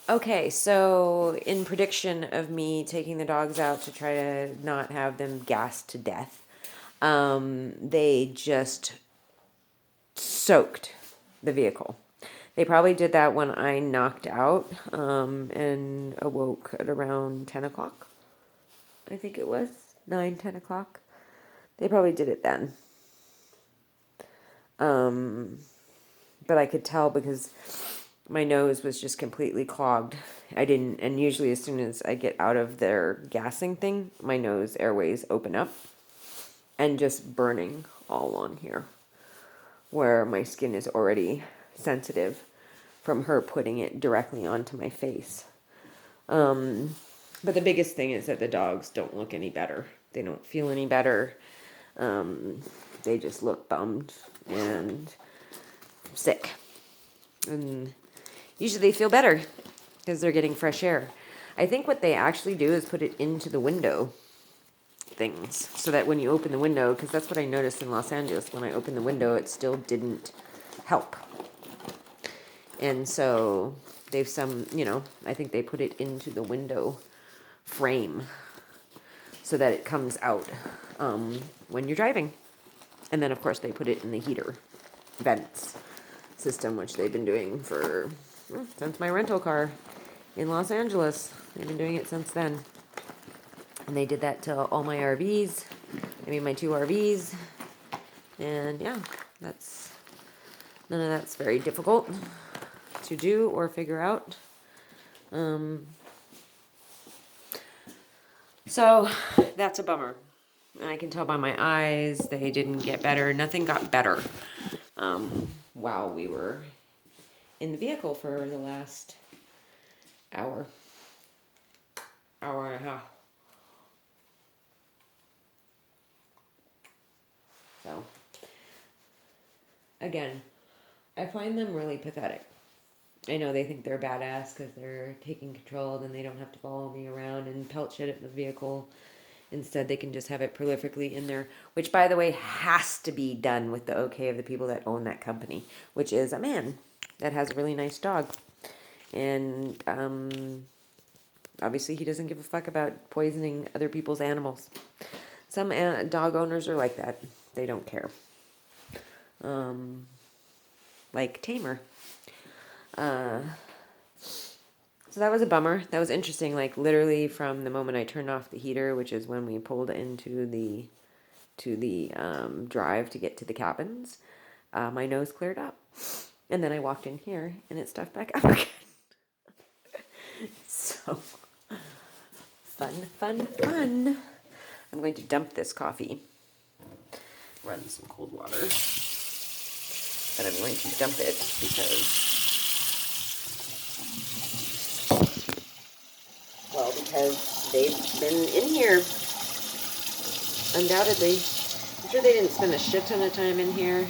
Okay, so in prediction of me taking the dogs out to try to not have them gassed to death, they just soaked the vehicle. They probably did that when I knocked out and awoke at around 10 o'clock. I think it was 9, 10 o'clock. They probably did it then. But I could tell because my nose was just completely clogged. And usually as soon as I get out of their gassing thing, my nose airways open up and just burning all on here where my skin is already sensitive from her putting it directly onto my face. But the biggest thing is that the dogs don't look any better. They don't feel any better. They just look bummed and sick. And usually they feel better because they're getting fresh air. I think what they actually do is put it into the window things so that when you open the window, because that's what I noticed in Los Angeles, when I opened the window, it still didn't help. And so I think they put it into the window frame so that it comes out when you're driving. And then, of course, they put it in the heater vents system, which they've been doing since my rental car in Los Angeles. They've been doing it since then. And they did that to all my RVs. My 2 RVs. And yeah, none of that's very difficult to do or figure out. So that's a bummer. And I can tell by my eyes they didn't get better. Nothing got better while we were in the vehicle for the last hour and a half. So, again, I find them really pathetic. I know they think they're badass because they're taking control and they don't have to follow me around and pelt shit at the vehicle. Instead, they can just have it prolifically in there, which, by the way, has to be done with the okay of the people that own that company, which is a man that has a really nice dog. And obviously, he doesn't give a fuck about poisoning other people's animals. Some dog owners are like that. They don't care. Like Tamer. So that was a bummer. That was interesting. Like literally from the moment I turned off the heater, which is when we pulled into the drive to get to the cabins, my nose cleared up, and then I walked in here and it stuffed back up again. So fun. I'm going to dump this coffee. Run some cold water, but I'm going to dump it because they've been in here, undoubtedly. I'm sure they didn't spend a shit ton of time in here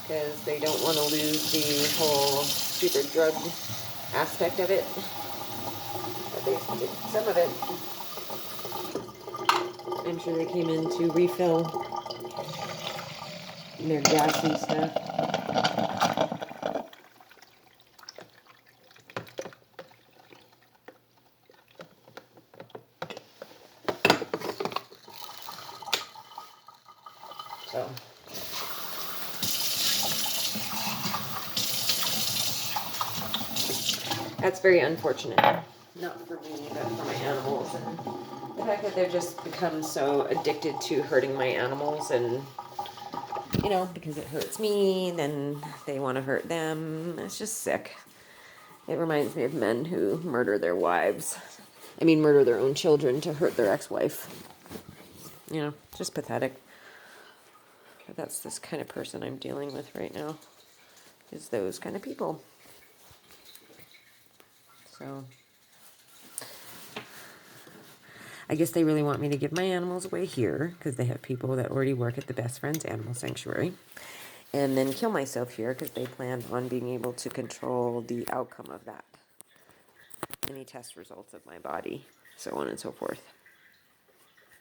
because they don't want to lose the whole super drug aspect of it. But they did some of it. I'm sure they came in to refill their gassy stuff. So that's very unfortunate. Not for me, but for my animals. And the fact that they've just become so addicted to hurting my animals and, because it hurts me, then they want to hurt them. It's just sick. It reminds me of men who murder their wives. Murder their own children to hurt their ex-wife. Just pathetic. But that's this kind of person I'm dealing with right now. Is those kind of people. So I guess they really want me to give my animals away here because they have people that already work at the Best Friends Animal Sanctuary, and then kill myself here because they plan on being able to control the outcome of that. Any test results of my body, so on and so forth.